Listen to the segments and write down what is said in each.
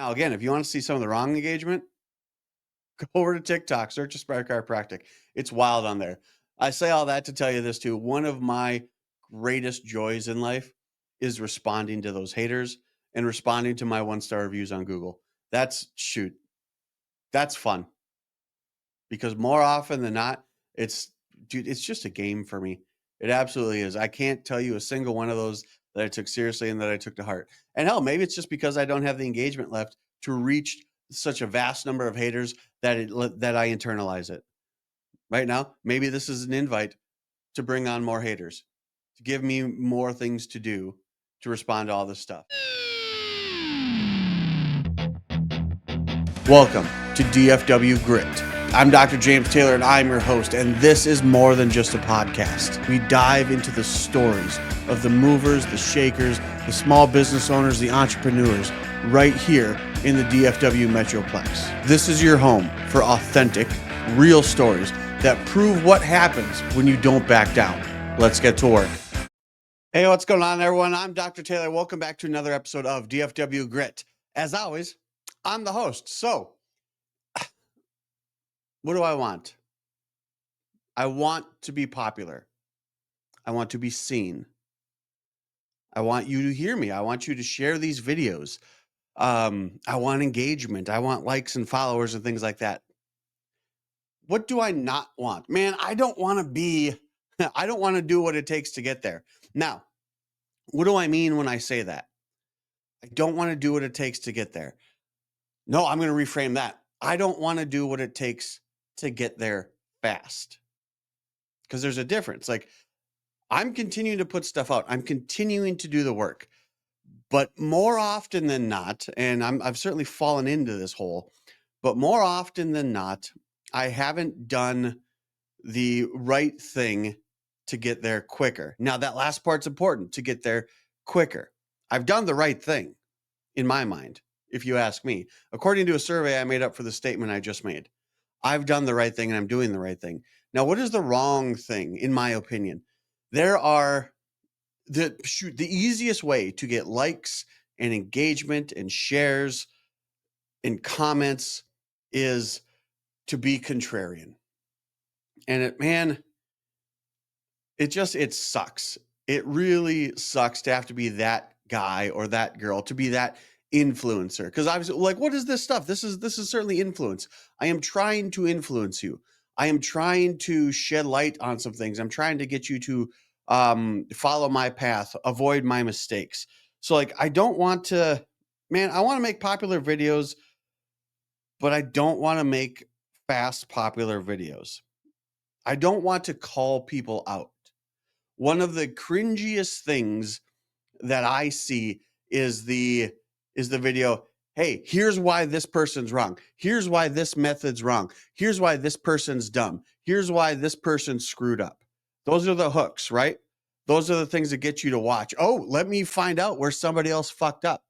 Now, again, if you want to see some of the wrong engagement, go over to TikTok, search Aspire Chiropractic. It's wild on there. I say all that to tell you this too. One of my greatest joys in life is responding to those haters and responding to my 1-star reviews on Google. That's fun because more often than not, it's just a game for me. It absolutely is. I can't tell you a single one of those that I took seriously and that I took to heart. And hell, maybe it's just because I don't have the engagement left to reach such a vast number of haters that I internalize it. Right now, maybe this is an invite to bring on more haters, to give me more things to do to respond to all this stuff. Welcome to DFW Grit. I'm Dr. James Taylor, and I'm your host, and this is more than just a podcast. We dive into the stories of the movers, the shakers, the small business owners, the entrepreneurs, right here in the DFW Metroplex. This is your home for authentic, real stories that prove what happens when you don't back down. Let's get to work. Hey, what's going on, everyone? I'm Dr. Taylor. Welcome back to another episode of DFW Grit. As always, I'm the host. So, what do I want? I want to be popular. I want to be seen. I want you to hear me. I want you to share these videos. I want engagement. I want likes and followers and things like that. What do I not want? Man, I don't want to do what it takes to get there. Now, what do I mean when I say that? I don't want to do what it takes to get there. No, I'm going to reframe that. I don't want to do what it takes to get there fast. Because there's a difference. Like, I'm continuing to put stuff out. I'm continuing to do the work. But more often than not, and I've certainly fallen into this hole, but more often than not, I haven't done the right thing to get there quicker. Now, that last part's important, to get there quicker. I've done the right thing in my mind, if you ask me. According to a survey I made up for the statement I just made, I've done the right thing and I'm doing the right thing. Now, what is the wrong thing, in my opinion? There are the easiest way to get likes and engagement and shares and comments is to be contrarian. And it sucks. It really sucks to have to be that guy or that girl, to be that influencer. Because I was like, what is this stuff? This is certainly influence. I am trying to influence you. I am trying to shed light on some things. I'm trying to get you to follow my path, avoid my mistakes. So like, I want to make popular videos, but I don't want to make fast popular videos. I don't want to call people out. One of the cringiest things that I see is the video, hey, here's why this person's wrong. Here's why this method's wrong. Here's why this person's dumb. Here's why this person's screwed up. Those are the hooks, right? Those are the things that get you to watch. Oh, let me find out where somebody else fucked up.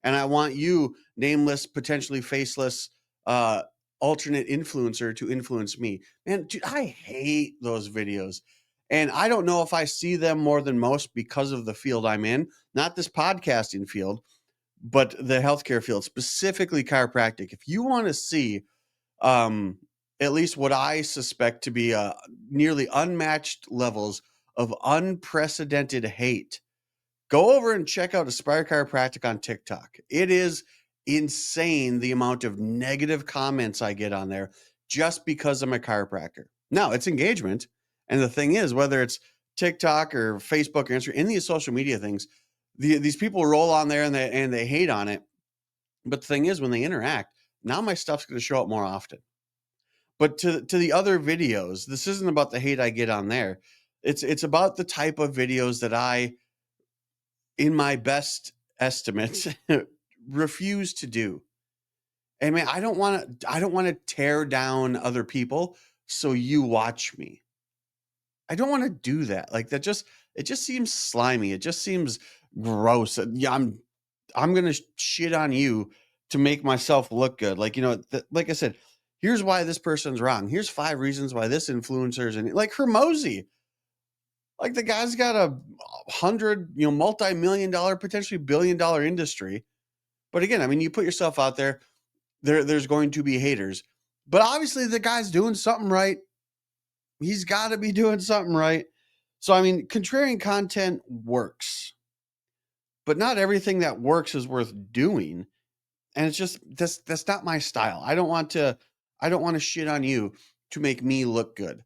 And I want you, nameless, potentially faceless, alternate influencer, to influence me. Man, dude, I hate those videos. And I don't know if I see them more than most because of the field I'm in, not this podcasting field, but the healthcare field, specifically chiropractic. If you want to see at least what I suspect to be nearly unmatched levels of unprecedented hate, go over and check out Aspire Chiropractic on TikTok. It is insane the amount of negative comments I get on there just because I'm a chiropractor. Now, it's engagement. And the thing is, whether it's TikTok or Facebook or Instagram, any of social media things, these people roll on there and they hate on it. But the thing is, when they interact, now my stuff's going to show up more often. But to the other videos, this isn't about the hate I get on there. It's about the type of videos that I, in my best estimates, refuse to do. And man, I don't want to tear down other people so you watch me. I don't want to do that. Like, it just seems slimy. It just seems gross. Yeah, I'm going to shit on you to make myself look good. Like, like I said, here's why this person's wrong. Here's 5 reasons why this influencer's in it. Like Hermosi. Like, the guy's got a multi-million dollar, potentially $1 billion industry. But again, I mean, you put yourself out there, there's going to be haters. But obviously the guy's doing something right. He's got to be doing something right. So I mean, contrarian content works, but not everything that works is worth doing. And it's just that's not my style. I don't want to shit on you to make me look good.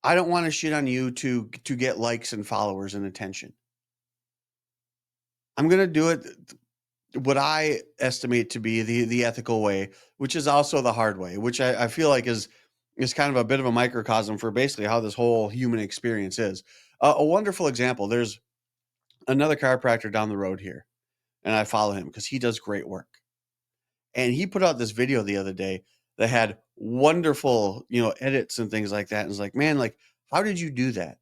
I don't want to shit on you to get likes and followers and attention. I'm going to do it what I estimate to be the ethical way, which is also the hard way, which I feel like is kind of a bit of a microcosm for basically how this whole human experience is. A wonderful example. There's another chiropractor down the road here, and I follow him because he does great work. And he put out this video the other day that had wonderful, edits and things like that. And it's like, man, like, how did you do that?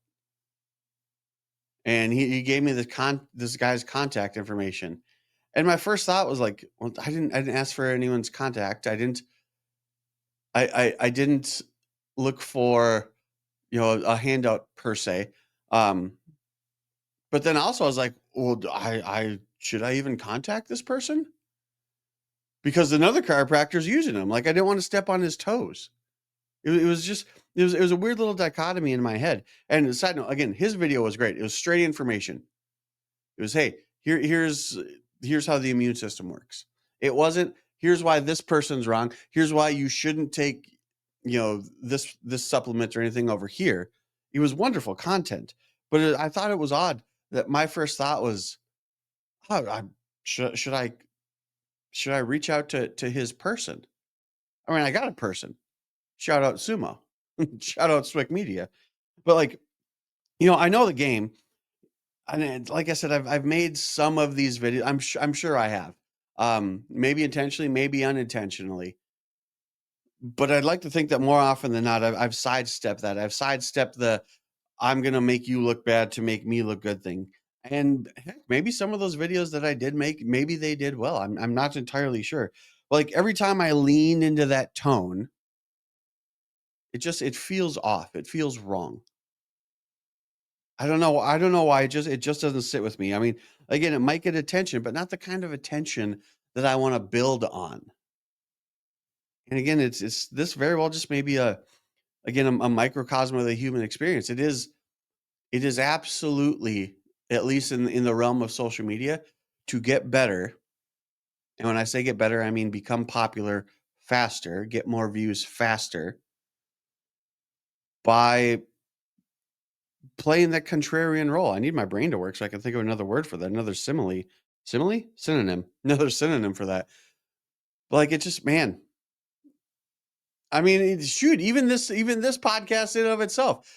And he gave me this guy's contact information. And my first thought was like, well, I didn't ask for anyone's contact. I didn't look for, a handout per se. Um, but then also I was like, well, I should I even contact this person? Because another chiropractor's using him. Like I didn't want to step on his toes. It was a weird little dichotomy in my head. And side note, again, his video was great. It was straight information. It was, hey, here's how the immune system works. It wasn't, here's why this person's wrong. Here's why you shouldn't take, this supplement or anything over here. It was wonderful content, but I thought it was odd that my first thought was, oh, should I reach out to his person? I mean, I got a person. Shout out Sumo. Shout out Swick Media. But like, I know the game. And like I said, I've made some of these videos. I'm sure I have. Maybe intentionally, maybe unintentionally. But I'd like to think that more often than not, I've sidestepped that. I've sidestepped the I'm gonna make you look bad to make me look good thing. And heck, maybe some of those videos that I did make, maybe they did well. I'm not entirely sure. But like every time I lean into that tone, it feels off. It feels wrong. I don't know why it just doesn't sit with me. I mean, again, it might get attention, but not the kind of attention that I want to build on. And again, it's this very well just maybe a microcosm of the human experience. It is absolutely, at least in the realm of social media, to get better. And when I say get better, I mean become popular faster, get more views faster by playing that contrarian role. I need my brain to work so I can think of another word for that, another synonym, another synonym for that. But like it just, man, I mean, shoot, even this podcast in and of itself,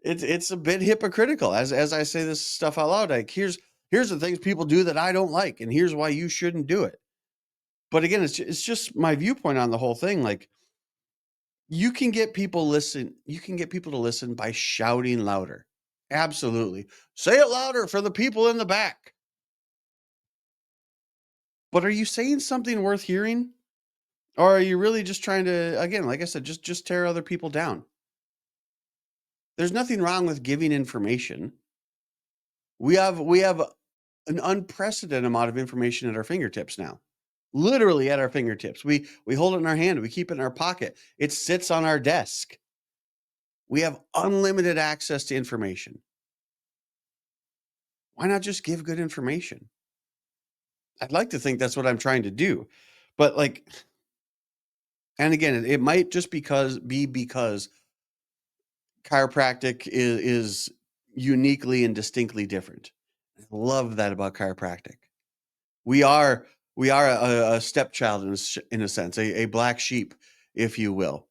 it's a bit hypocritical as I say this stuff out loud. Like here's the things people do that I don't like, and here's why you shouldn't do it. But again, it's just my viewpoint on the whole thing. Like you can get people to listen by shouting louder. Absolutely. Say it louder for the people in the back. But are you saying something worth hearing? Or are you really just trying to, again, like I said, just tear other people down? There's nothing wrong with giving information. We have an unprecedented amount of information at our fingertips now. Literally at our fingertips. We hold it in our hand, we keep it in our pocket. It sits on our desk. We have unlimited access to information. Why not just give good information? I'd like to think that's what I'm trying to do. But like, and again, it might just because chiropractic is uniquely and distinctly different. I love that about chiropractic. We are we are a stepchild in a sense, a black sheep, if you will.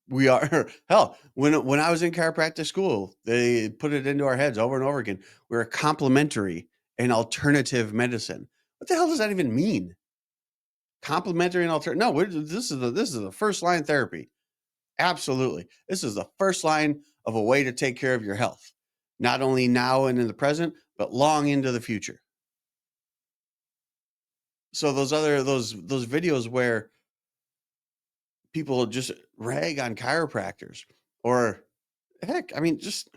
We are hell. When I was in chiropractic school, they put it into our heads over and over again. We're a complementary and alternative medicine. What the hell does that even mean? Complementary and alternative? No, this is the first line therapy. Absolutely. This is the first line of a way to take care of your health, not only now and in the present, but long into the future. So those videos where people just rag on chiropractors, or heck, I mean, just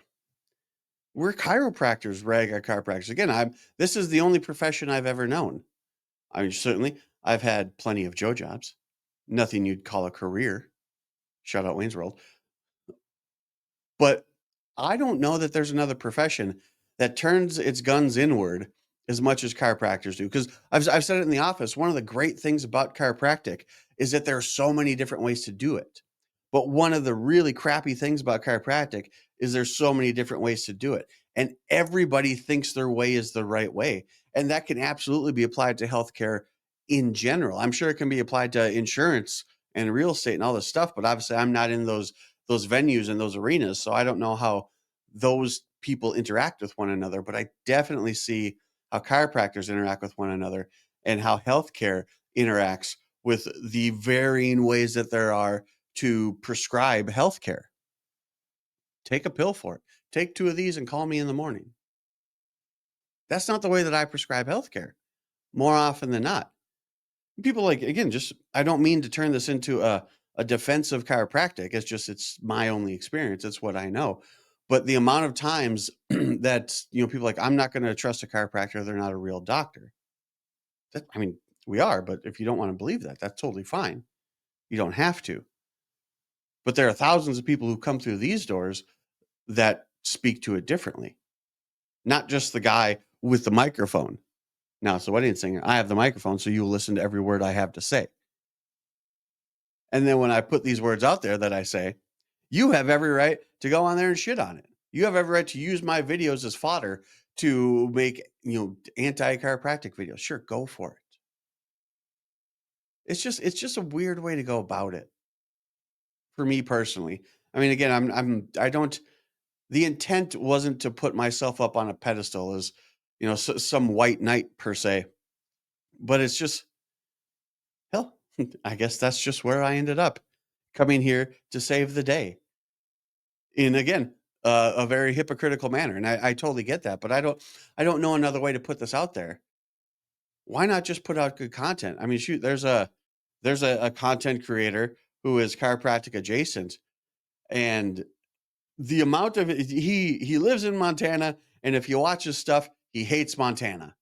we're chiropractors rag on chiropractors. Again, this is the only profession I've ever known. I mean, certainly, I've had plenty of Joe jobs. Nothing you'd call a career. Shout out Wayne's World. But I don't know that there's another profession that turns its guns inward as much as chiropractors do. Because I've said it in the office. One of the great things about chiropractic is that there are so many different ways to do it. But one of the really crappy things about chiropractic is there's so many different ways to do it. And everybody thinks their way is the right way. And that can absolutely be applied to healthcare in general. I'm sure it can be applied to insurance and real estate and all this stuff, but obviously I'm not in those venues and those arenas. So I don't know how those people interact with one another, but I definitely see how chiropractors interact with one another and how healthcare interacts with the varying ways that there are to prescribe healthcare. Take a pill for it. Take two of these and call me in the morning. That's not the way that I prescribe healthcare more often than not. People like, again, just, I don't mean to turn this into a defense of chiropractic. It's just, it's my only experience. It's what I know. But the amount of times that, people like, I'm not going to trust a chiropractor. They're not a real doctor. I mean, we are, but if you don't want to believe that, that's totally fine. You don't have to. But there are thousands of people who come through these doors that speak to it differently. Not just the guy with the microphone. Now, so wedding singer, I have the microphone, so you listen to every word I have to say. And then when I put these words out there that I say, you have every right to go on there and shit on it. You have every right to use my videos as fodder to make, anti-chiropractic videos. Sure, go for it. It's just a weird way to go about it for me personally. I mean, again, I don't, the intent wasn't to put myself up on a pedestal as, some white knight per se, but it's just, hell, I guess that's just where I ended up coming here to save the day in, again, a very hypocritical manner. And I totally get that, but I don't know another way to put this out there. Why not just put out good content? I mean, shoot, there's a content creator who is chiropractic adjacent, and the amount of he lives in Montana, and if you watch his stuff, he hates Montana.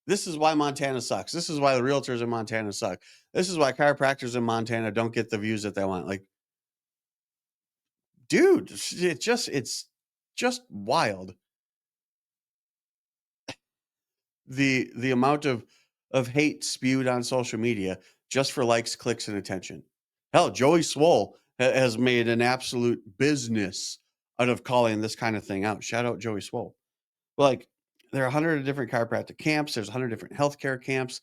This is why Montana sucks. This is why the realtors in Montana suck. This is why chiropractors in Montana don't get the views that they want. Like, dude, it's just wild. The amount of hate spewed on social media just for likes, clicks, and attention. Hell, Joey Swole has made an absolute business out of calling this kind of thing out. Shout out Joey Swole. Like, there are 100 different chiropractic camps. There's 100 different healthcare camps,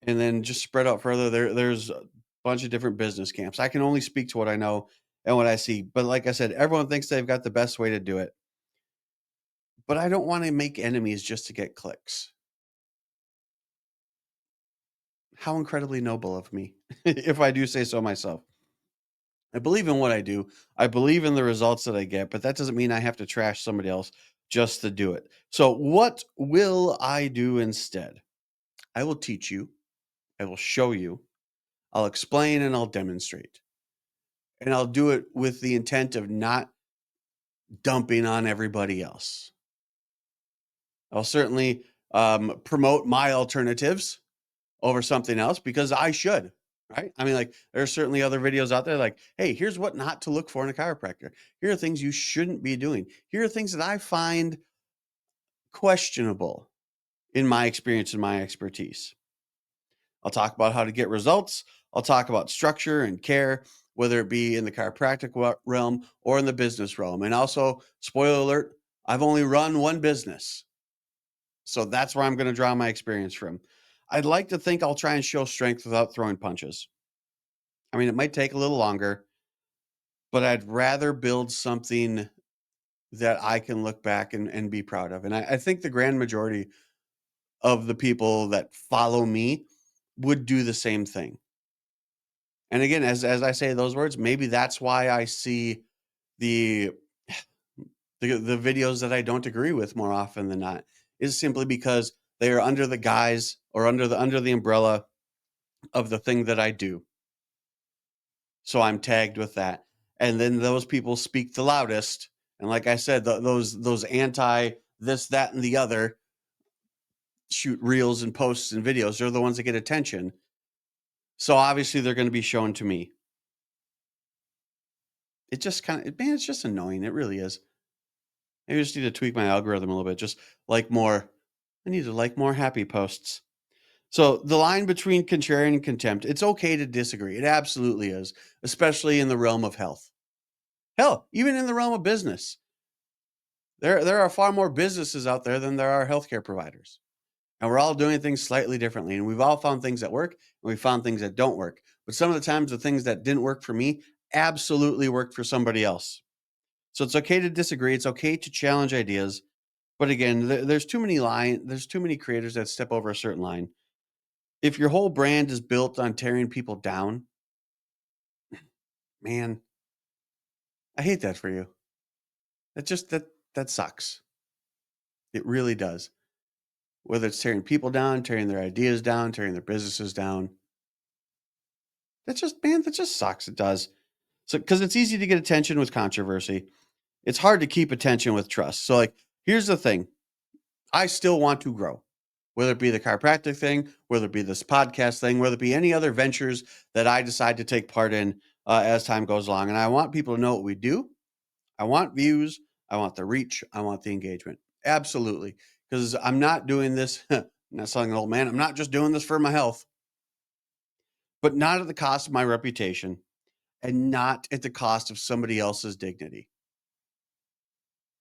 and then just spread out further. There's a bunch of different business camps. I can only speak to what I know and what I see. But like I said, everyone thinks they've got the best way to do it. But I don't want to make enemies just to get clicks. How incredibly noble of me, if I do say so myself. I believe in what I do. I believe in the results that I get, but that doesn't mean I have to trash somebody else just to do it. So, what will I do instead? I will teach you, I will show you, I'll explain, and I'll demonstrate. And I'll do it with the intent of not dumping on everybody else. I'll certainly promote my alternatives over something else because I should, right? I mean, like, there's certainly other videos out there like, hey, here's what not to look for in a chiropractor. Here are things you shouldn't be doing. Here are things that I find questionable in my experience and my expertise. I'll talk about how to get results. I'll talk about structure and care, whether it be in the chiropractic realm or in the business realm. And also, spoiler alert, I've only run one business. So that's where I'm going to draw my experience from. I'd like to think I'll try and show strength without throwing punches. I mean, it might take a little longer, but I'd rather build something that I can look back and be proud of. And I think the grand majority of the people that follow me would do the same thing. And again, as I say those words, maybe that's why I see the the videos that I don't agree with more often than not, is simply because they are under the guise or under the umbrella of the thing that I do. So I'm tagged with that. And then those people speak the loudest. And like I said, those anti this, that, and the other shoot reels and posts and videos. They're the ones that get attention. So obviously they're going to be shown to me. It just kind of, man, it's just annoying. It really is. I just need to tweak my algorithm a little bit. Just like more, I need to like more happy posts. So the line between contrarian and contempt, it's okay to disagree. It absolutely is, especially in the realm of health. Hell, even in the realm of business. There are far more businesses out there than there are healthcare providers. And we're all doing things slightly differently. And we've all found things that work and we found things that don't work. But some of the times the things that didn't work for me absolutely worked for somebody else. So it's okay to disagree. It's okay to challenge ideas. But again, there's too many creators that step over a certain line. If your whole brand is built on tearing people down, man, I hate that for you. That sucks. It really does. Whether it's tearing people down, tearing their ideas down, tearing their businesses down. That just sucks. It does. So, because it's easy to get attention with controversy. It's hard to keep attention with trust. So, like, here's the thing. I still want to grow, whether it be the chiropractic thing, whether it be this podcast thing, whether it be any other ventures that I decide to take part in as time goes along. And I want people to know what we do. I want views. I want the reach. I want the engagement. Absolutely. Because I'm not doing this, I'm not selling an old man. I'm not just doing this for my health, but not at the cost of my reputation and not at the cost of somebody else's dignity.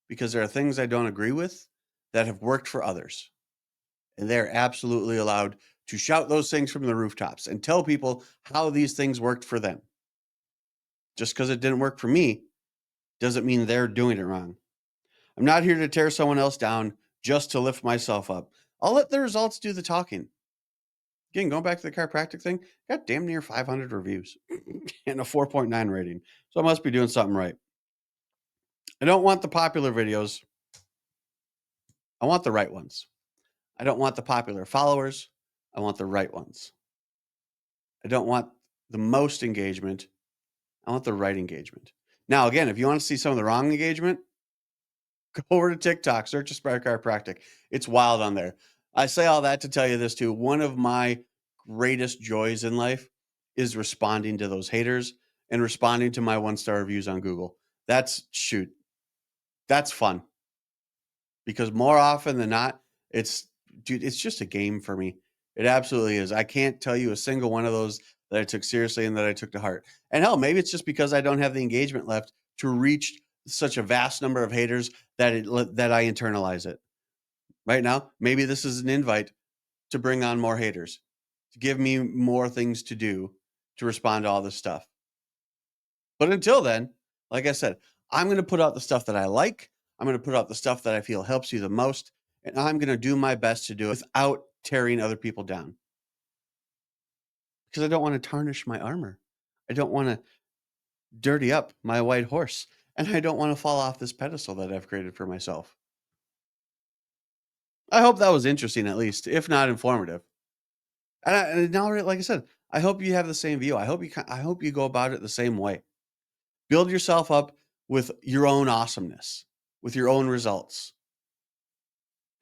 Because there are things I don't agree with that have worked for others. And they're absolutely allowed to shout those things from the rooftops and tell people how these things worked for them. Just because it didn't work for me doesn't mean they're doing it wrong. I'm not here to tear someone else down just to lift myself up. I'll let the results do the talking. Again, going back to the chiropractic thing, got damn near 500 reviews and a 4.9 rating. So I must be doing something right. I don't want the popular videos. I want the right ones. I don't want the popular followers. I want the right ones. I don't want the most engagement. I want the right engagement. Now, again, if you want to see some of the wrong engagement, go over to TikTok, search Aspire Chiropractic. It's wild on there. I say all that to tell you this too. One of my greatest joys in life is responding to those haters and responding to my 1-star reviews on Google. That's fun. Because more often than not, it's just a game for me. It absolutely is. I can't tell you a single one of those that I took seriously and that I took to heart. And hell, maybe it's just because I don't have the engagement left to reach such a vast number of haters that I internalize it. Right now, maybe this is an invite to bring on more haters, to give me more things to do to respond to all this stuff. But until then, like I said, I'm going to put out the stuff that I like. I'm going to put out the stuff that I feel helps you the most. And I'm going to do my best to do it without tearing other people down. Because I don't want to tarnish my armor. I don't want to dirty up my white horse. And I don't want to fall off this pedestal that I've created for myself. I hope that was interesting, at least, if not informative. And now, like I said, I hope you have the same view. I hope you go about it the same way. Build yourself up with your own awesomeness, with your own results.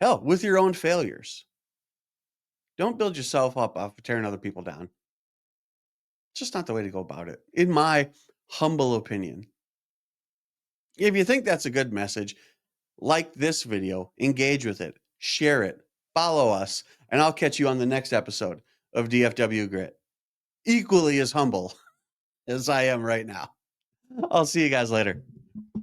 Hell, with your own failures. Don't build yourself up off of tearing other people down. It's just not the way to go about it, in my humble opinion. If you think that's a good message, like this video, engage with it, share it, follow us, and I'll catch you on the next episode of DFW Grit. Equally as humble as I am right now. I'll see you guys later.